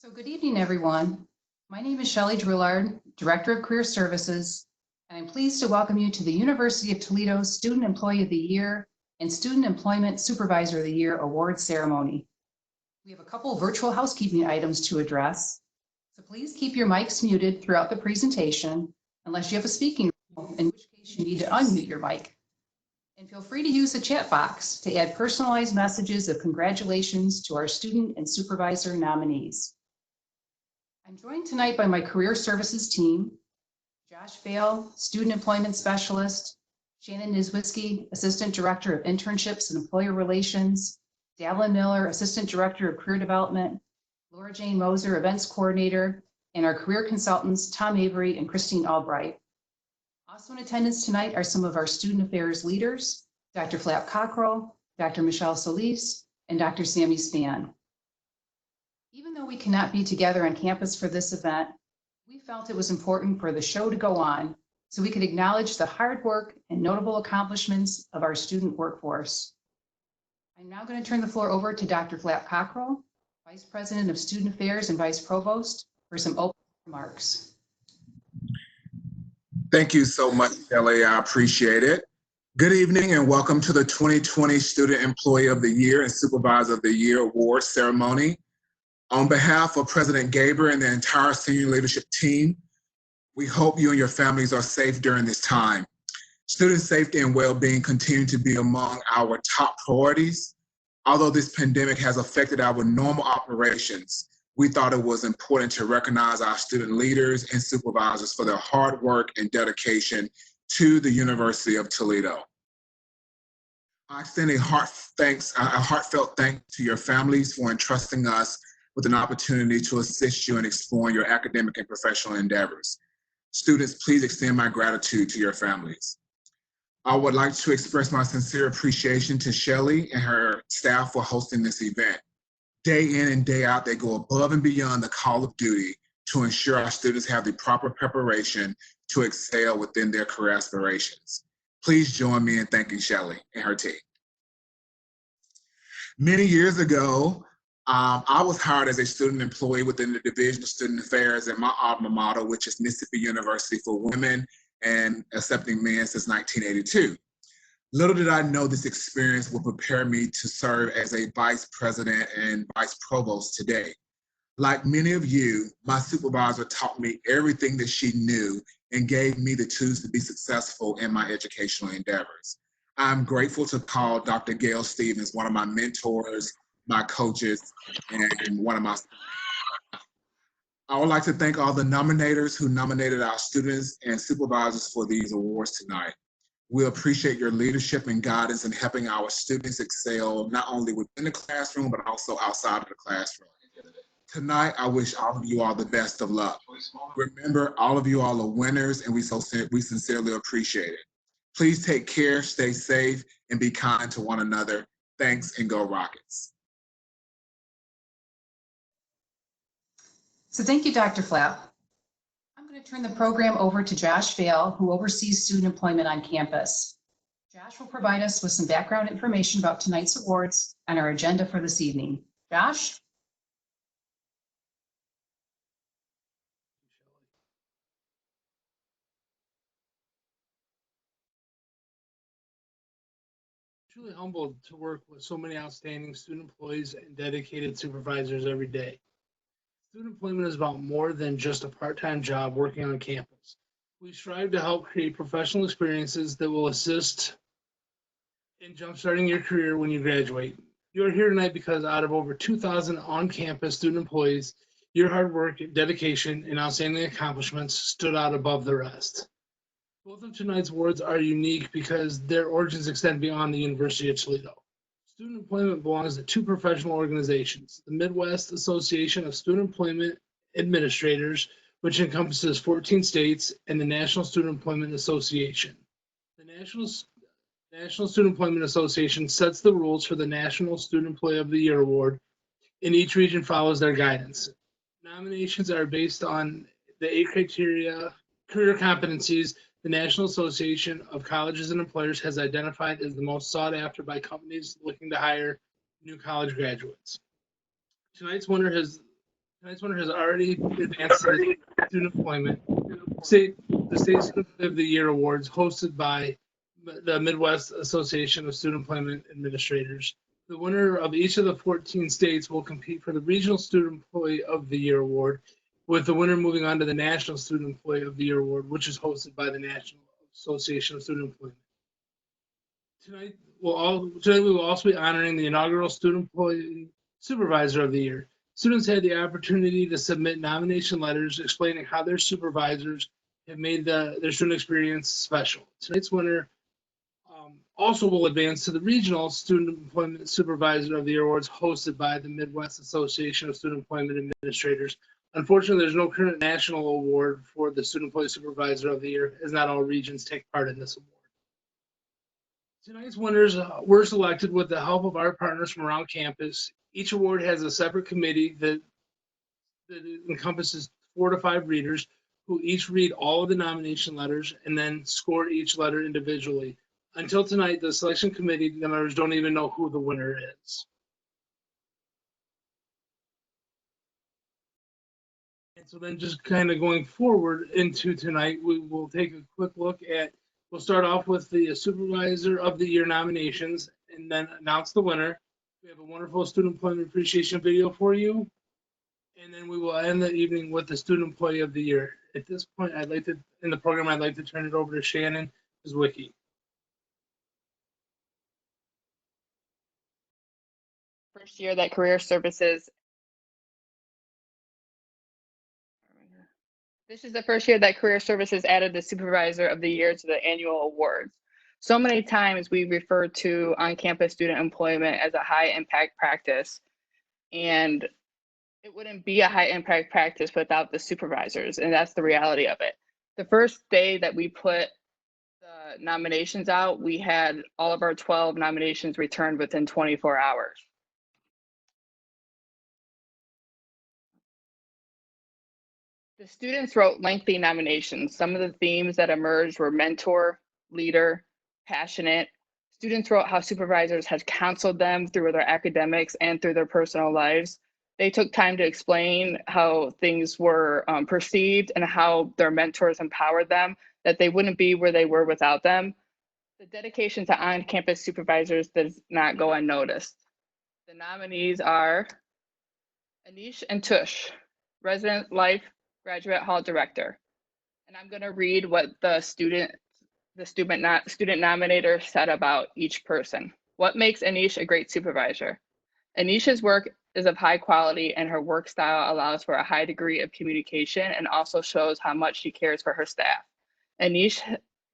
So good evening, everyone. My name is Shelley Drillard, Director of Career Services, and I'm pleased to welcome you to the University of Toledo Student Employee of the Year and Student Employment Supervisor of the Year award ceremony. We have a couple virtual housekeeping items to address, so please keep your mics muted throughout the presentation unless you have a speaking role, in which case you need to unmute your mic. And feel free to use the chat box to add personalized messages of congratulations to our student and supervisor nominees. I'm joined tonight by my career services team, Josh Vale, Student Employment Specialist, Shannon Nizwitzky, Assistant Director of Internships and Employer Relations, Davlin Miller, Assistant Director of Career Development, Laura Jane Moser, Events Coordinator, and our career consultants, Tom Avery and Christine Albright. Also in attendance tonight are some of our student affairs leaders, Dr. Flap Cockrell, Dr. Michelle Solis, and Dr. Sammy Span. Even though we cannot be together on campus for this event, we felt it was important for the show to go on so we could acknowledge the hard work and notable accomplishments of our student workforce. I'm now going to turn the floor over to Dr. Flap Cockrell, Vice President of Student Affairs and Vice Provost, for some opening remarks. Thank you so much, Kelly. I appreciate it. Good evening and welcome to the 2020 Student Employee of the Year and Supervisor of the Year award ceremony. On behalf of President Gaber and the entire senior leadership team, we hope you and your families are safe during this time. Student safety and well-being continue to be among our top priorities. Although this pandemic has affected our normal operations, we thought it was important to recognize our student leaders and supervisors for their hard work and dedication to the University of Toledo. I extend a heartfelt thanks to your families for entrusting us with an opportunity to assist you in exploring your academic and professional endeavors. Students, please extend my gratitude to your families. I would like to express my sincere appreciation to Shelley and her staff for hosting this event. Day in and day out, they go above and beyond the call of duty to ensure our students have the proper preparation to excel within their career aspirations. Please join me in thanking Shelley and her team. Many years ago, I was hired as a student employee within the Division of Student Affairs at my alma mater, which is Mississippi University for Women and Accepting Men since 1982. Little did I know this experience would prepare me to serve as a vice president and vice provost today. Like many of you, my supervisor taught me everything that she knew and gave me the tools to be successful in my educational endeavors. I'm grateful to call Dr. Gail Stevens one of my mentors, my coaches, and one of my. I would like to thank all the nominators who nominated our students and supervisors for these awards tonight. We appreciate your leadership and guidance in helping our students excel, not only within the classroom, but also outside of the classroom. Tonight, I wish all of you all the best of luck. Remember, all of you all are winners, and we sincerely appreciate it. Please take care, stay safe, and be kind to one another. Thanks, and go Rockets. So thank you, Dr. Flap. I'm going to turn the program over to Josh Vale, who oversees student employment on campus. Josh will provide us with some background information about tonight's awards and our agenda for this evening. Josh? Truly humbled to work with so many outstanding student employees and dedicated supervisors every day. Student employment is about more than just a part-time job working on campus. We strive to help create professional experiences that will assist in jumpstarting your career when you graduate. You are here tonight because out of over 2,000 on-campus student employees, your hard work, dedication, and outstanding accomplishments stood out above the rest. Both of tonight's awards are unique because their origins extend beyond the University of Toledo. Student employment belongs to two professional organizations, the Midwest Association of Student Employment Administrators, which encompasses 14 states, and the National Student Employment Association. The National Student Employment Association sets the rules for the National Student Employee of the Year Award, and each region follows their guidance. Nominations are based on the 8 criteria, career competencies the National Association of Colleges and Employers has identified as the most sought after by companies looking to hire new college graduates. Tonight's winner has Tonight's winner has already advanced to the student employment. The State Student of the Year Awards hosted by the Midwest Association of Student Employment Administrators. The winner of each of the 14 states will compete for the Regional Student Employee of the Year Award, with the winner moving on to the National Student Employee of the Year Award, which is hosted by the National Association of Student Employment. Tonight we will also be honoring the inaugural Student Employee Supervisor of the Year. Students had the opportunity to submit nomination letters explaining how their supervisors have made their student experience special. Tonight's winner also will advance to the Regional Student Employment Supervisor of the Year Awards hosted by the Midwest Association of Student Employment Administrators. Unfortunately, there's no current national award for the Student Employee Supervisor of the Year, as not all regions take part in this award. Tonight's winners were selected with the help of our partners from around campus. Each award has a separate committee that encompasses 4 to 5 readers who each read all of the nomination letters and then score each letter individually. Until tonight, the selection committee members don't even know who the winner is. And so then just kind of going forward into tonight, we will take a quick look at, we'll start off with the Supervisor of the Year nominations and then announce the winner. We have a wonderful student employment appreciation video for you. And then we will end the evening with the Student Employee of the Year. At this point, I'd like to turn it over to Shannon Zwicki. First year that Career Services. This is the first year that Career Services added the Supervisor of the Year to the annual awards. So many times we refer to on-campus student employment as a high-impact practice, and it wouldn't be a high-impact practice without the supervisors, and that's the reality of it. The first day that we put the nominations out, we had all of our 12 nominations returned within 24 hours. The students wrote lengthy nominations. Some of the themes that emerged were mentor, leader, passionate. Students wrote how supervisors had counseled them through their academics and through their personal lives. They took time to explain how things were perceived and how their mentors empowered them, that they wouldn't be where they were without them. The dedication to on-campus supervisors does not go unnoticed. The nominees are Anish and Tush, Resident Life Graduate Hall Director. And I'm going to read what the student nominator said about each person. What makes Anish a great supervisor? Anish's work is of high quality and her work style allows for a high degree of communication and also shows how much she cares for her staff. Anish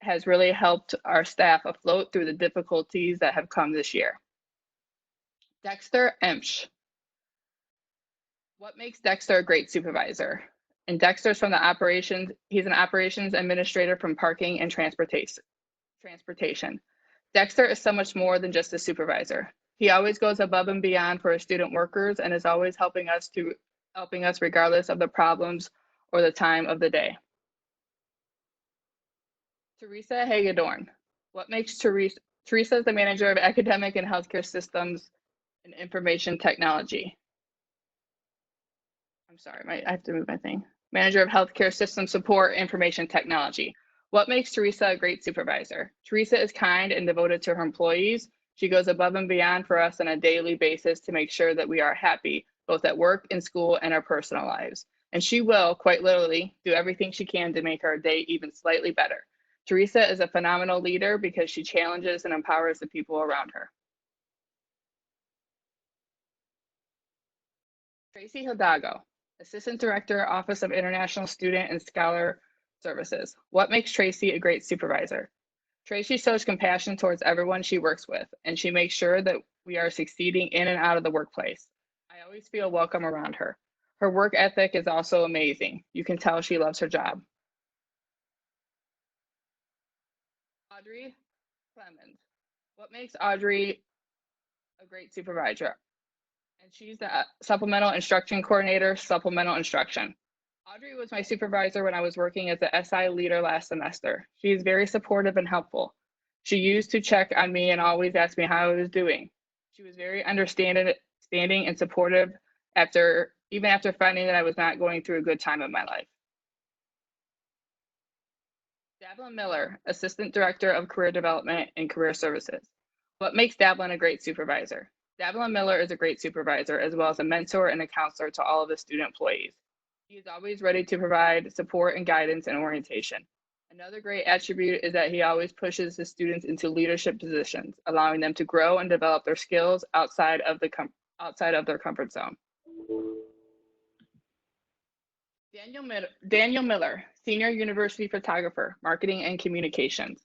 has really helped our staff afloat through the difficulties that have come this year. Dexter Emsch. What makes Dexter a great supervisor? And Dexter's from the operations, he's an operations administrator from parking and transportation. Dexter is so much more than just a supervisor. He always goes above and beyond for his student workers and is always helping us regardless of the problems or the time of the day. Teresa Hagedorn. What makes Teresa is the manager of academic and healthcare systems and information technology. I'm sorry, I have to move my thing. Manager of Healthcare System Support Information Technology. What makes Teresa a great supervisor? Teresa is kind and devoted to her employees. She goes above and beyond for us on a daily basis to make sure that we are happy, both at work, in school, and our personal lives. And she will, quite literally, do everything she can to make our day even slightly better. Teresa is a phenomenal leader because she challenges and empowers the people around her. Tracy Hidalgo, Assistant Director, Office of International Student and Scholar Services. What makes Tracy a great supervisor? Tracy shows compassion towards everyone she works with, and she makes sure that we are succeeding in and out of the workplace. I always feel welcome around her. Her work ethic is also amazing. You can tell she loves her job. Audrey Clemens. What makes Audrey a great supervisor? And she's the supplemental instruction coordinator, supplemental instruction. Audrey was my supervisor when I was working as the SI leader last semester. She is very supportive and helpful. She used to check on me and always ask me how I was doing. She was very understanding and supportive after even after finding that I was not going through a good time in my life. Davlin Miller, Assistant Director of Career Development and Career Services. What makes Davlin a great supervisor? Davlin Miller is a great supervisor, as well as a mentor and a counselor to all of the student employees. He is always ready to provide support and guidance and orientation. Another great attribute is that he always pushes his students into leadership positions, allowing them to grow and develop their skills outside of their comfort zone. Daniel Miller, Senior University Photographer, Marketing and Communications.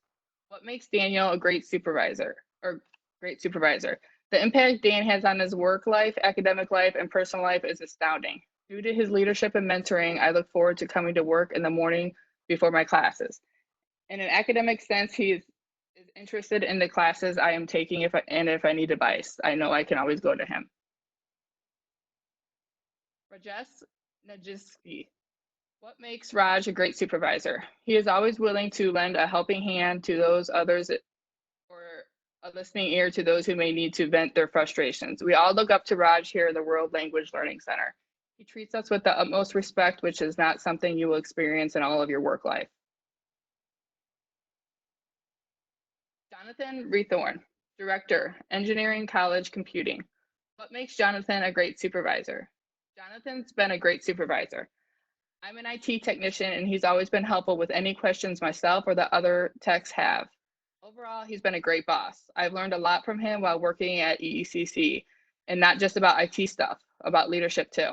What makes Daniel a great supervisor? The impact Dan has on his work life, academic life, and personal life is astounding. Due to his leadership and mentoring, I look forward to coming to work in the morning before my classes. In an academic sense, he is interested in the classes I am taking, if I need advice, I know I can always go to him. Rajesh Najiski. What makes Raj a great supervisor? He is always willing to lend a helping hand to those others or a listening ear to those who may need to vent their frustrations. We all look up to Raj here at the World Language Learning Center. He treats us with the utmost respect, which is not something you will experience in all of your work life. Jonathan Rethorn, Director, Engineering College Computing. What makes Jonathan a great supervisor? Jonathan's been a great supervisor. I'm an IT technician, and he's always been helpful with any questions myself or the other techs have. Overall, he's been a great boss. I've learned a lot from him while working at EECC, and not just about IT stuff, about leadership too.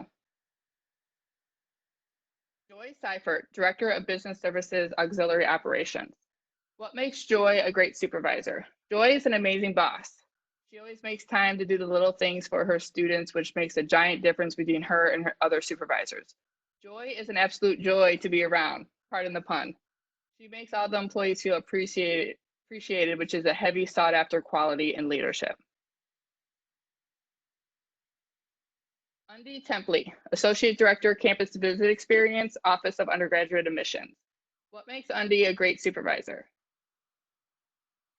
Joy Seifert, Director of Business Services Auxiliary Operations. What makes Joy a great supervisor? Joy is an amazing boss. She always makes time to do the little things for her students, which makes a giant difference between her and her other supervisors. Joy is an absolute joy to be around, pardon the pun. She makes all the employees feel appreciated, which is a heavy sought after quality in leadership. Undy Templey, Associate Director, Campus Visit Experience, Office of Undergraduate Admissions. What makes Undy a great supervisor?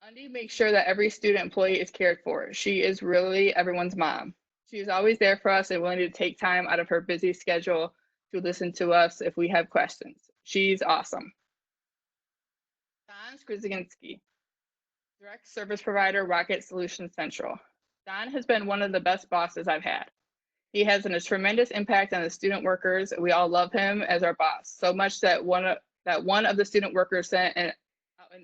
Undy makes sure that every student employee is cared for. She is really everyone's mom. She is always there for us and willing to take time out of her busy schedule to listen to us if we have questions. She's awesome. Don Skrzynski, Direct Service Provider, Rocket Solutions Central. Don has been one of the best bosses I've had. He has a tremendous impact on the student workers. We all love him as our boss, so much that one of the student workers sent an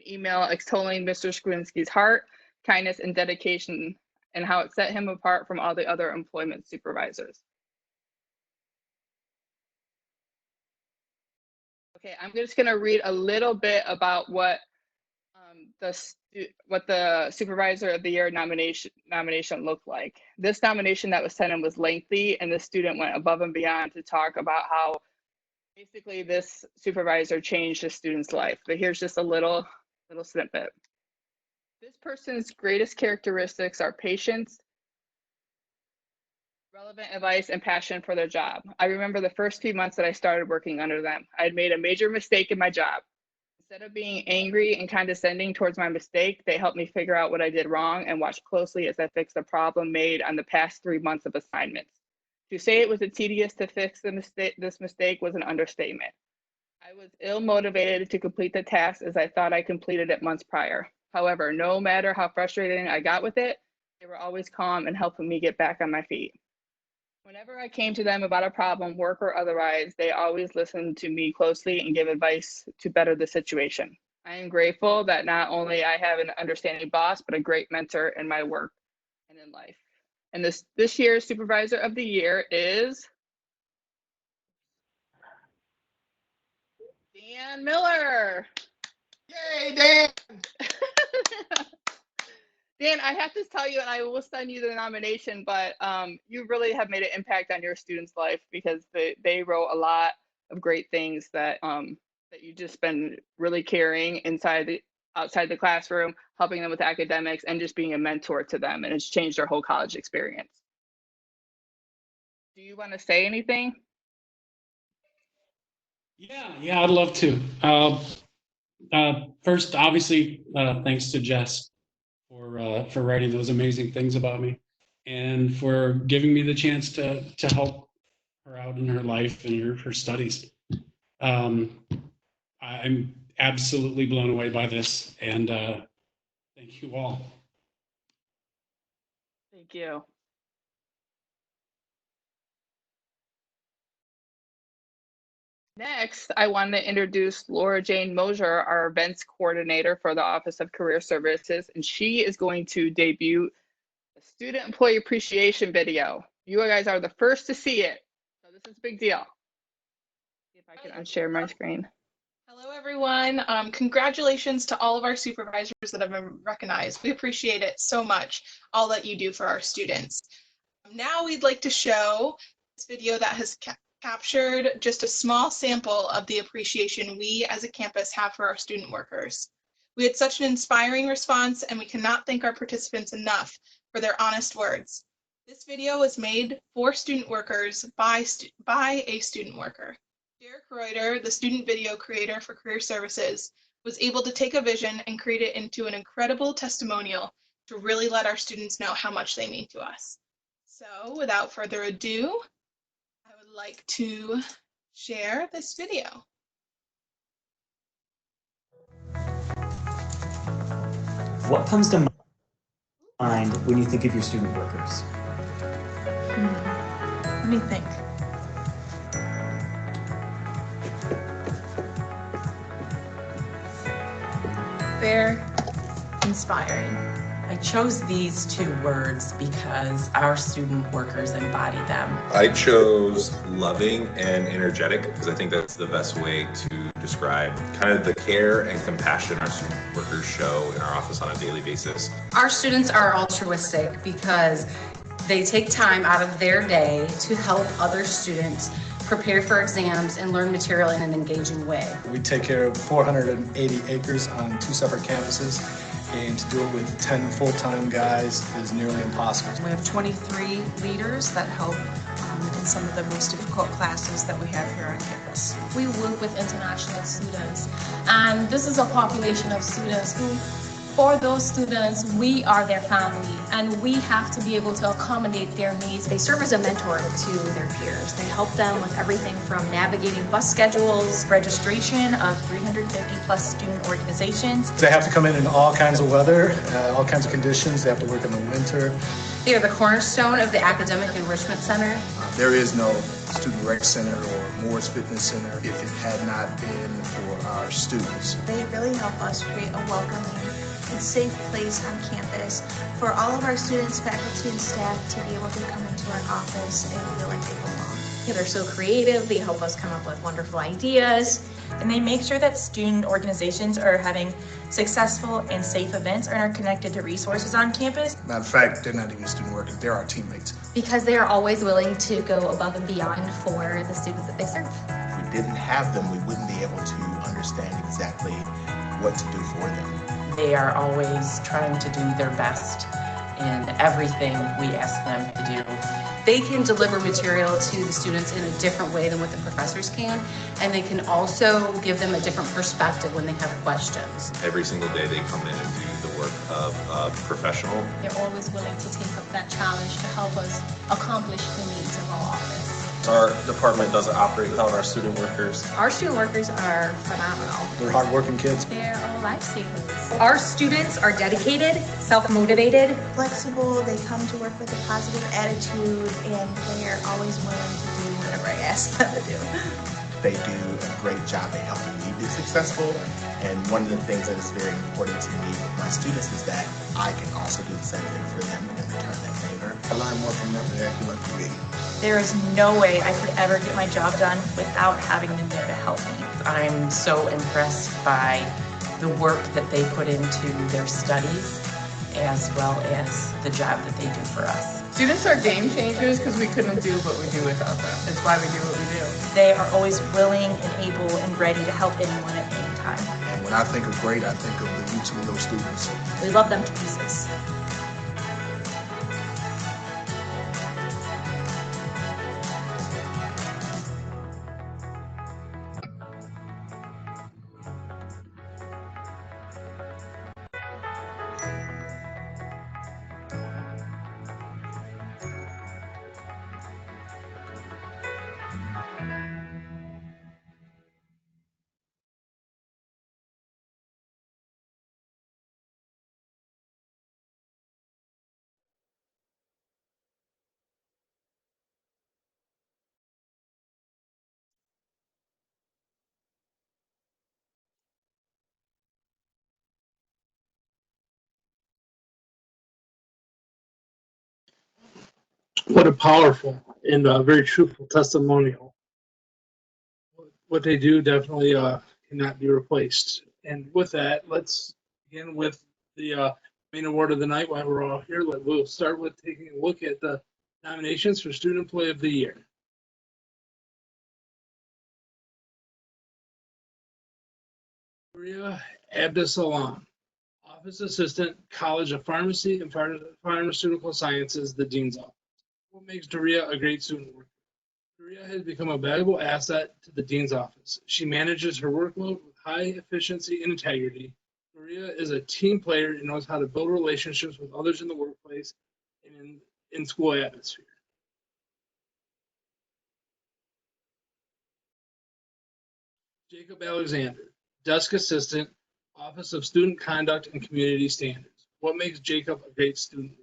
email extolling Mr. Skrzynski's heart, kindness, and dedication, and how it set him apart from all the other employment supervisors. Okay, I'm just going to read a little bit about what the Supervisor of the Year nomination looked like. This nomination that was sent in was lengthy, and the student went above and beyond to talk about how basically this supervisor changed the student's life. But here's just a little snippet. This person's greatest characteristics are patience, relevant advice, and passion for their job. I remember the first few months that I started working under them. I had made a major mistake in my job. Instead of being angry and condescending towards my mistake, they helped me figure out what I did wrong and watched closely as I fixed the problem made on the past 3 months of assignments. To say it was tedious to fix this mistake was an understatement. I was ill-motivated to complete the task as I thought I completed it months prior. However, no matter how frustrating I got with it, they were always calm and helping me get back on my feet. Whenever I came to them about a problem, work or otherwise, they always listened to me closely and gave advice to better the situation. I am grateful that not only I have an understanding boss, but a great mentor in my work and in life. And this year's Supervisor of the Year is Dan Miller. Yay, Dan! Dan, I have to tell you, and I will send you the nomination, but you really have made an impact on your students' life because they wrote a lot of great things that you've just been really caring outside the classroom, helping them with academics, and just being a mentor to them, and it's changed their whole college experience. Do you want to say anything? Yeah, I'd love to. First, obviously, thanks to Jess for writing those amazing things about me and for giving me the chance to help her out in her life and her studies. I'm absolutely blown away by this, and thank you all. Thank you. Next, I want to introduce Laura Jane Mosier, our events coordinator for the Office of Career Services, and she is going to debut a student employee appreciation video. You guys are the first to see it, so this is a big deal. See if I can unshare my screen. Hello, everyone. Congratulations to all of our supervisors that have been recognized. We appreciate it so much, all that you do for our students. Now we'd like to show this video that has captured just a small sample of the appreciation we as a campus have for our student workers. We had such an inspiring response, and we cannot thank our participants enough for their honest words. This video was made for student workers by a student worker. Derek Reuter, the student video creator for Career Services, was able to take a vision and create it into an incredible testimonial to really let our students know how much they mean to us. So without further ado, I would like to share this video. What comes to mind when you think of your student workers? Let me think. They're inspiring. I chose these two words because our student workers embody them. I chose loving and energetic because I think that's the best way to describe kind of the care and compassion our student workers show in our office on a daily basis. Our students are altruistic because they take time out of their day to help other students prepare for exams and learn material in an engaging way. We take care of 480 acres on 2 separate campuses, and to do it with 10 full-time guys is nearly impossible. We have 23 leaders that help in some of the most difficult classes that we have here on campus. We work with international students, and this is a population of students who, for those students, we are their family, and we have to be able to accommodate their needs. They serve as a mentor to their peers. They help them with everything from navigating bus schedules, registration of 350 plus student organizations. They have to come in all kinds of weather, all kinds of conditions. They have to work in the winter. They are the cornerstone of the Academic Enrichment Center. There is no Student Rec Center or Moore's Fitness Center if it had not been for our students. They really help us create a welcoming and safe place on campus for all of our students, faculty, and staff to be able to come into our office and feel like they belong. Yeah, they're so creative. They help us come up with wonderful ideas. And they make sure that student organizations are having successful and safe events and are connected to resources on campus. Matter of fact, they're not even student workers, they're our teammates. Because they are always willing to go above and beyond for the students that they serve. If we didn't have them, we wouldn't be able to understand exactly what to do for them. They are always trying to do their best in everything we ask them to do. They can deliver material to the students in a different way than what the professors can, and they can also give them a different perspective when they have questions. Every single day they come in and do the work of a professional. They're always willing to take up that challenge to help us accomplish the needs of our office. Our department doesn't operate without our student workers. Our student workers are phenomenal. They're hardworking kids. They're all lifesavers. Our students are dedicated, self-motivated, flexible. They come to work with a positive attitude, and they are always willing to do whatever I ask them to do. They do a great job at helping me be successful. And one of the things that is very important to me with my students is that I can also do the same thing for them and return that favor. I learn more from them than they can learn from me. There is no way I could ever get my job done without having them there to help me. I'm so impressed by the work that they put into their studies as well as the job that they do for us. Students are game changers because we couldn't do what we do without them. That's why we do what we do. They are always willing and able and ready to help anyone at any time. And when I think of great, I think of the mutual of those students. We love them to pieces. What a powerful and very truthful testimonial. What they do definitely cannot be replaced. And with that, let's begin with the main award of the night. While we're all here, we'll start with taking a look at the nominations for Student Employee of the Year. Maria Abdesalam, Office Assistant, College of Pharmacy and Pharmaceutical Sciences, the Dean's Office. What makes Daria a great student worker? Daria has become a valuable asset to the Dean's Office. She manages her workload with high efficiency and integrity. Daria is a team player and knows how to build relationships with others in the workplace and in school atmosphere. Jacob Alexander, Desk Assistant, Office of Student Conduct and Community Standards. What makes Jacob a great student worker?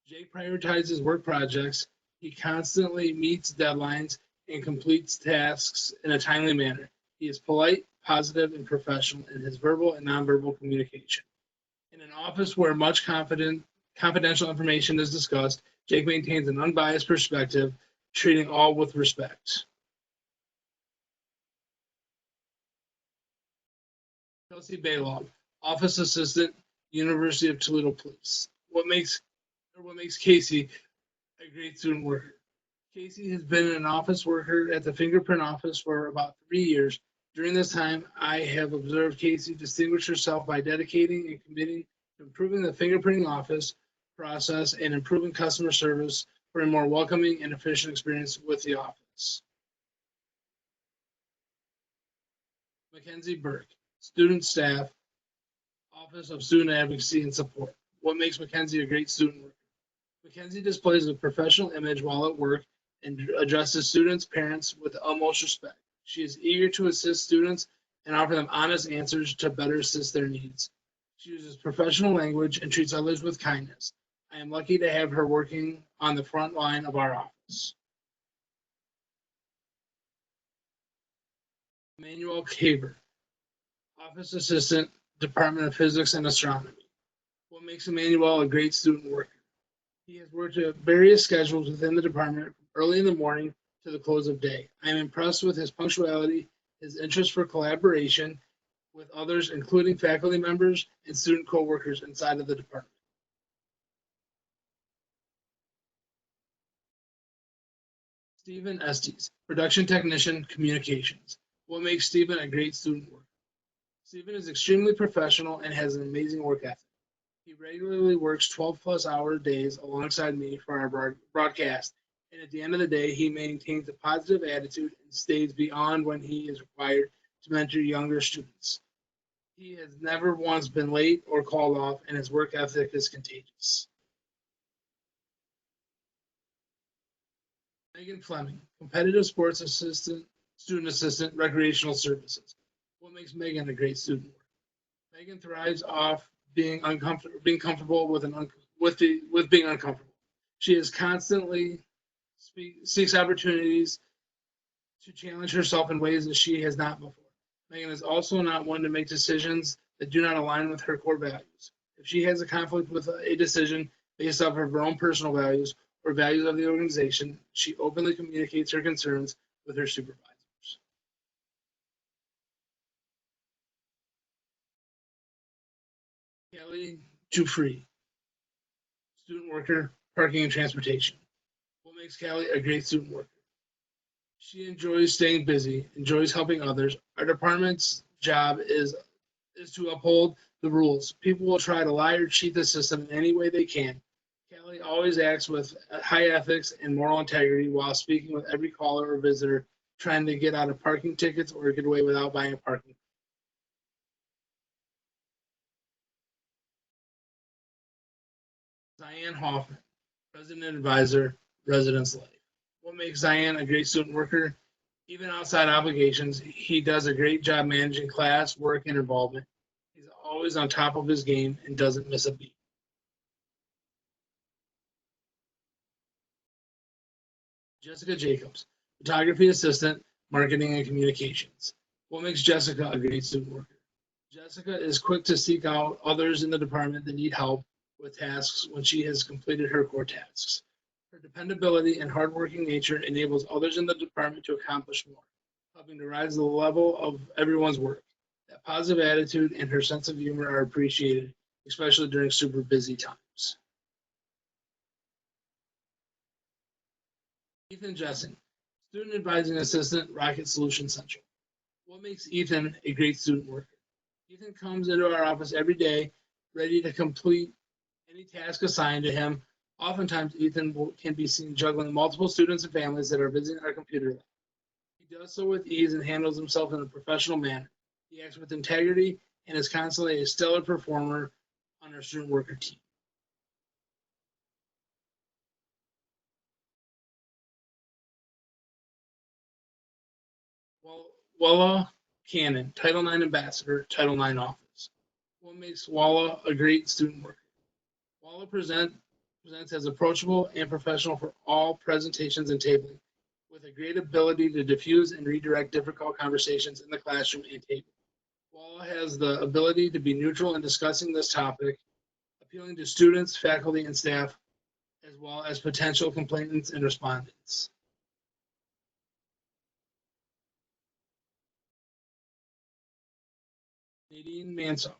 Jake prioritizes work projects. He constantly meets deadlines and completes tasks in a timely manner. He is polite, positive, and professional in his verbal and nonverbal communication. In an office where much confidential information is discussed, Jake maintains an unbiased perspective, treating all with respect. Kelsey Baylog, Office Assistant, University of Toledo Police. What makes Casey a great student worker? Casey has been an office worker at the fingerprint office for about 3 years. During this time, I have observed Casey distinguish herself by dedicating and committing to improving the fingerprinting office process and improving customer service for a more welcoming and efficient experience with the office. Mackenzie Burke, Student Staff, Office of Student Advocacy and Support. What makes Mackenzie a great student worker? Mackenzie displays a professional image while at work and addresses students' parents with the utmost respect. She is eager to assist students and offer them honest answers to better assist their needs. She uses professional language and treats others with kindness. I am lucky to have her working on the front line of our office. Emmanuel Gaber, Office Assistant, Department of Physics and Astronomy. What makes Emmanuel a great student worker? He has worked at various schedules within the department from early in the morning to the close of day. I am impressed with his punctuality, his interest for collaboration with others, including faculty members and student co-workers inside of the department. Stephen Estes, Production Technician, Communications. What makes Stephen a great student worker? Stephen is extremely professional and has an amazing work ethic. He regularly works 12-plus hour days alongside me for our broadcast, and at the end of the day, he maintains a positive attitude and stays beyond when he is required to mentor younger students. He has never once been late or called off, and his work ethic is contagious. Megan Fleming, Competitive Sports Assistant, Student Assistant, Recreational Services. What makes Megan a great student worker? Megan thrives off being comfortable with being uncomfortable. She is constantly seeks opportunities to challenge herself in ways that she has not before. Megan is also not one to make decisions that do not align with her core values. If she has a conflict with a decision based off of her own personal values or values of the organization, she openly communicates her concerns with her supervisors. Kelly Jufree, student worker, parking and transportation. What makes Callie a great student worker? She enjoys staying busy, enjoys helping others. Our department's job is to uphold the rules. People will try to lie or cheat the system in any way they can. Callie always acts with high ethics and moral integrity while speaking with every caller or visitor trying to get out of parking tickets or get away without buying a parking. Diane Hoffman, President Advisor, Residence Life. What makes Diane a great student worker? Even outside obligations, he does a great job managing class, work, and involvement. He's always on top of his game and doesn't miss a beat. Jessica Jacobs, Photography Assistant, Marketing and Communications. What makes Jessica a great student worker? Jessica is quick to seek out others in the department that need help with tasks when she has completed her core tasks. Her dependability and hardworking nature enables others in the department to accomplish more, helping to rise the level of everyone's work. That positive attitude and her sense of humor are appreciated, especially during super busy times. Ethan Jessing, Student Advising Assistant, Rocket Solution Central. What makes Ethan a great student worker? Ethan comes into our office every day, ready to complete any task assigned to him. Oftentimes, Ethan can be seen juggling multiple students and families that are visiting our computer lab. He does so with ease and handles himself in a professional manner. He acts with integrity and is constantly a stellar performer on our student worker team. Walla Cannon, Title IX Ambassador, Title IX Office. What makes Walla a great student worker? Walla presents as approachable and professional for all presentations and tabling, with a great ability to diffuse and redirect difficult conversations in the classroom and table. Walla has the ability to be neutral in discussing this topic, appealing to students, faculty, and staff, as well as potential complainants and respondents. Nadine Manso,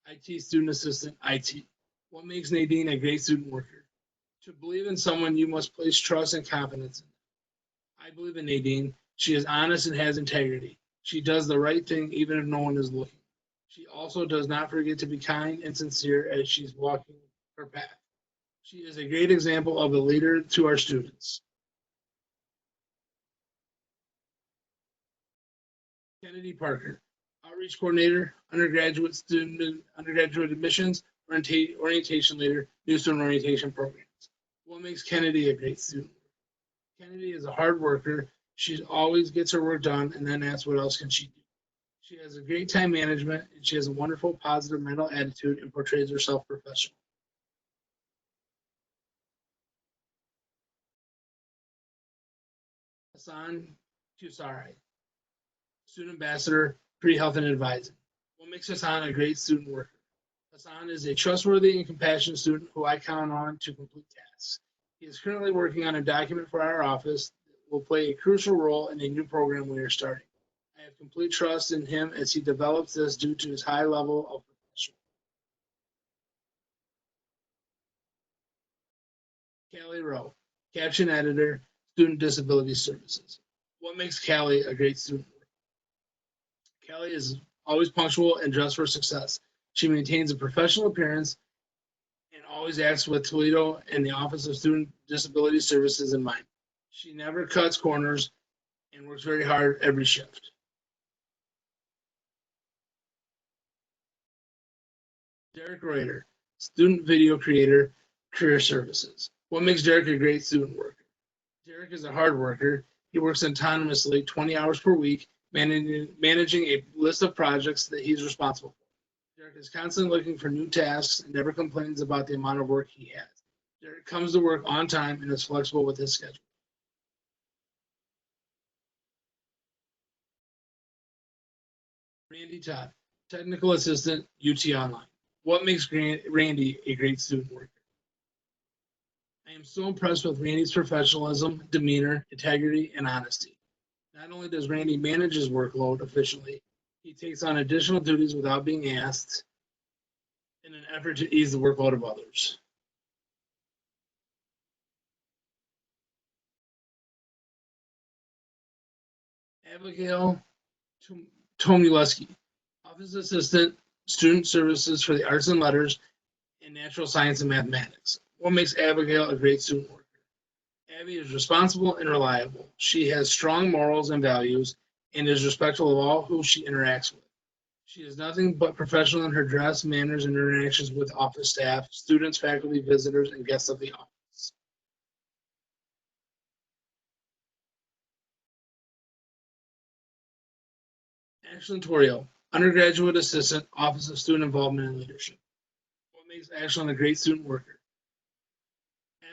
IT Student Assistant, IT. What makes Nadine a great student worker? To believe in someone, you must place trust and confidence in them. I believe in Nadine. She is honest and has integrity. She does the right thing even if no one is looking. She also does not forget to be kind and sincere as she's walking her path. She is a great example of a leader to our students. Kennedy Parker, Outreach Coordinator, Undergraduate Admissions, Orientation Leader, New Student Orientation Programs. What makes Kennedy a great student? Kennedy is a hard worker. She always gets her work done and then asks what else can she do. She has a great time management and she has a wonderful positive mental attitude and portrays herself professional. Hassan Kusari, Student Ambassador, Pre-Health and Advising. What makes Hassan a great student worker? Hassan is a trustworthy and compassionate student who I count on to complete tasks. He is currently working on a document for our office that will play a crucial role in a new program we are starting. I have complete trust in him as he develops this due to his high level of professionalism. Callie Rowe, Caption Editor, Student Disability Services. What makes Callie a great student worker? Callie is always punctual and dressed for success. She maintains a professional appearance and always acts with Toledo and the Office of Student Disability Services in mind. She never cuts corners and works very hard every shift. Derek Reuter, Student Video Creator, Career Services. What makes Derek a great student worker? Derek is a hard worker. He works autonomously 20 hours per week, managing a list of projects that he's responsible for. Derek is constantly looking for new tasks and never complains about the amount of work he has. Derek comes to work on time and is flexible with his schedule. Randy Todd, Technical Assistant, UT Online. What makes Randy a great student worker? I am so impressed with Randy's professionalism, demeanor, integrity, and honesty. Not only does Randy manage his workload efficiently, he takes on additional duties without being asked in an effort to ease the workload of others. Abigail Tomuleski, Office Assistant, Student Services for the Arts and Letters and Natural Science and Mathematics. What makes Abigail a great student worker? Abby is responsible and reliable. She has strong morals and values and is respectful of all who she interacts with. She is nothing but professional in her dress, manners, and interactions with office staff, students, faculty, visitors, and guests of the office. Ashlyn Torrio, Undergraduate Assistant, Office of Student Involvement and Leadership. What makes Ashlyn a great student worker?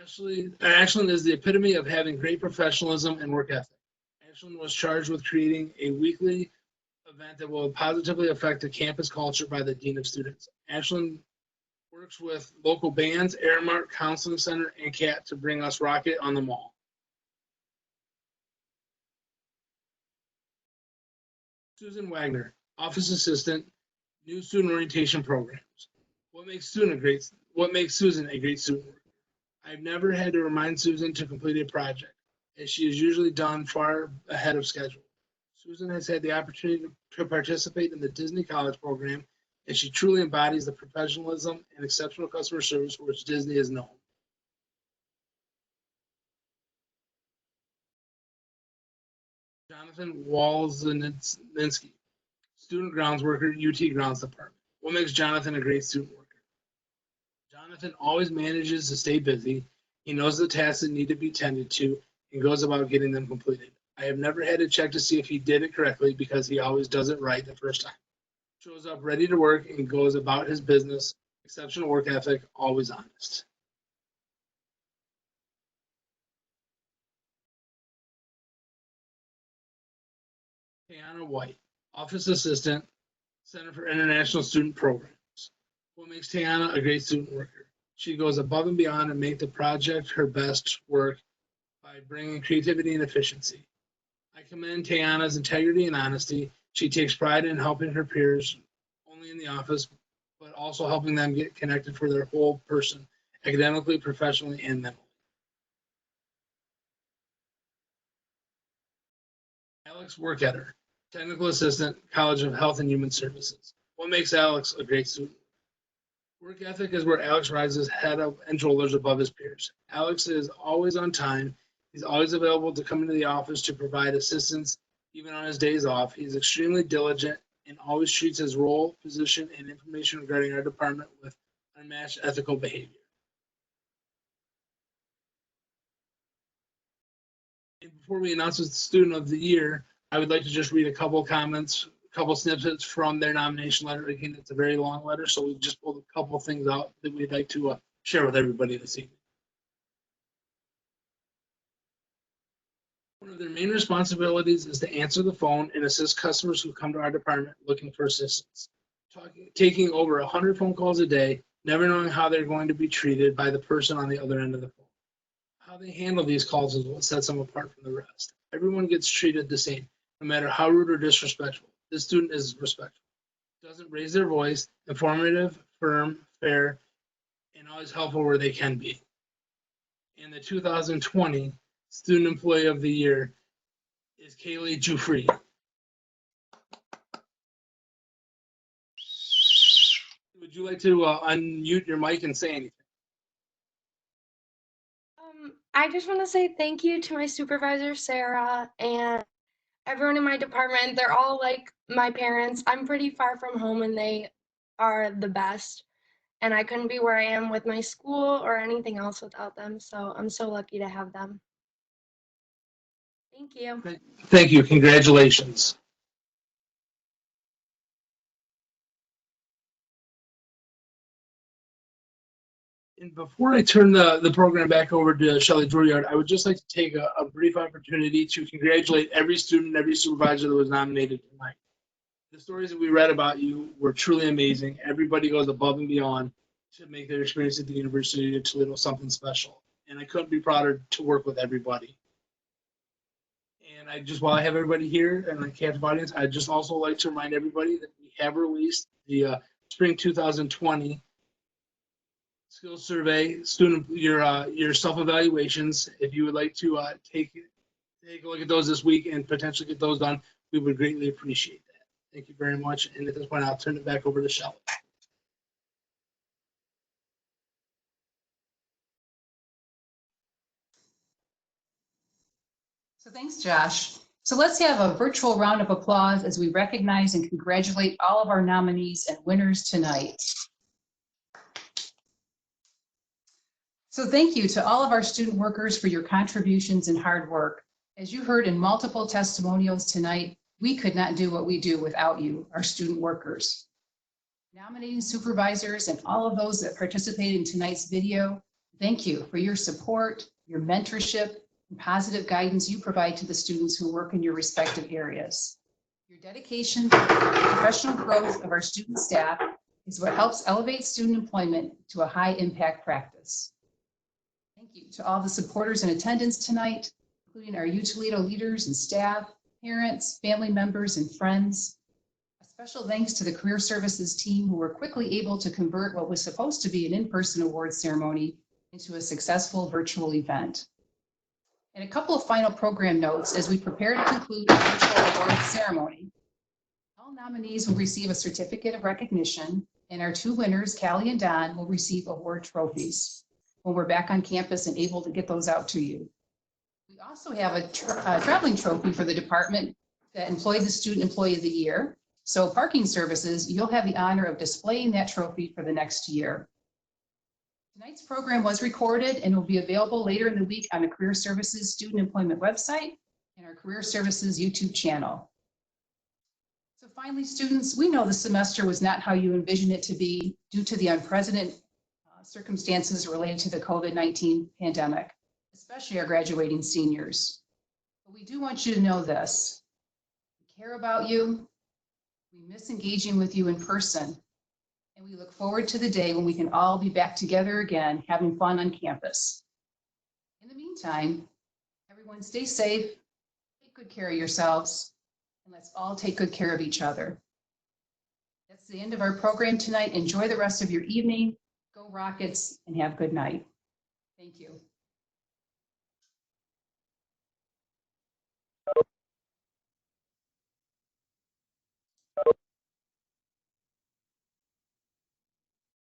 Ashlyn is the epitome of having great professionalism and work ethic. Ashlyn was charged with creating a weekly event that will positively affect the campus culture by the Dean of Students. Ashlyn Works with local bands, Airmark, Counseling Center, and CAT to bring us Rocket on the Mall. Susan Wagner, Office Assistant, New Student Orientation Programs. What makes Susan a great student worker? I've never had to remind Susan to complete a project, as she is usually done far ahead of schedule. Susan has had the opportunity to participate in the Disney College program, and she truly embodies the professionalism and exceptional customer service for which Disney is known. Jonathan Walzninsky, Student Grounds Worker, UT Grounds Department. What makes Jonathan a great student worker? Jonathan always manages to stay busy. He knows the tasks that need to be tended to and goes about getting them completed. I have never had to check to see if he did it correctly because he always does it right the first time. Shows up ready to work and goes about his business. Exceptional work ethic, always honest. Tiana White, Office Assistant, Center for International Student Programs. What makes Tiana a great student worker? She goes above and beyond and make the project her best work by bringing creativity and efficiency. I commend Tiana's integrity and honesty. She takes pride in helping her peers, only in the office, but also helping them get connected for their whole person, academically, professionally, and mentally. Alex Worketter, Technical Assistant, College of Health and Human Services. What makes Alex a great student? Work ethic is where Alex rises head up and shoulders above his peers. Alex is always on time. He's always available to come into the office to provide assistance, even on his days off. He's extremely diligent and always treats his role, position, and information regarding our department with unmatched ethical behavior. And before we announce the Student of the Year, I would like to just read a couple comments, a couple snippets from their nomination letter. Again, it's a very long letter, so we just pulled a couple things out that we'd like to share with everybody this evening. One of their main responsibilities is to answer the phone and assist customers who come to our department looking for assistance. Taking over 100 phone calls a day, never knowing how they're going to be treated by the person on the other end of the phone. How they handle these calls is what sets them apart from the rest. Everyone gets treated the same, no matter how rude or disrespectful. This student is respectful, doesn't raise their voice, informative, firm, fair, and always helpful where they can be. And the 2020 Student Employee of the Year is Kaylee Jufree. Would you like to unmute your mic and say anything? I just want to say thank you to my supervisor, Sarah, and everyone in my department. They're all like my parents. I'm pretty far from home and they are the best. And I couldn't be where I am with my school or anything else without them. So I'm so lucky to have them. Thank you. Thank you. Congratulations. And before I turn the program back over to Shelley Drouillard, I would just like to take a brief opportunity to congratulate every student, every supervisor that was nominated tonight. The stories that we read about you were truly amazing. Everybody goes above and beyond to make their experience at the University of Toledo something special. And I couldn't be prouder to work with everybody. And I just, while I have everybody here and the captive audience, I'd just also like to remind everybody that we have released the Spring 2020 Skills Survey, student, your self-evaluations. If you would like to take a look at those this week and potentially get those done, we would greatly appreciate that. Thank you very much. And at this point, I'll turn it back over to Shelley. So thanks, Josh. So let's have a virtual round of applause as we recognize and congratulate all of our nominees and winners tonight. So thank you to all of our student workers for your contributions and hard work. As you heard in multiple testimonials tonight, we could not do what we do without you, our student workers. Nominating supervisors and all of those that participated in tonight's video, thank you for your support, your mentorship, and positive guidance you provide to the students who work in your respective areas. Your dedication to the professional growth of our student staff is what helps elevate student employment to a high impact practice. Thank you to all the supporters in attendance tonight, including our U Toledo leaders and staff, parents, family members, and friends. A special thanks to the Career Services team who were quickly able to convert what was supposed to be an in-person awards ceremony into a successful virtual event. And a couple of final program notes as we prepare to conclude our virtual awards ceremony. All nominees will receive a certificate of recognition, and our two winners, Callie and Don, will receive award trophies when we're back on campus and able to get those out to you. We also have a traveling trophy for the department that employed the Student Employee of the Year. So parking services, you'll have the honor of displaying that trophy for the next year. Tonight's program was recorded and will be available later in the week on the Career Services Student Employment website and our Career Services YouTube channel. So finally, students, we know the semester was not how you envisioned it to be due to the unprecedented circumstances related to the COVID-19 pandemic, especially our graduating seniors. But we do want you to know this. We care about you. We miss engaging with you in person. And we look forward to the day when we can all be back together again, having fun on campus. In the meantime, everyone stay safe, take good care of yourselves, and let's all take good care of each other. That's the end of our program tonight. Enjoy the rest of your evening. Go Rockets and have a good night. Thank you.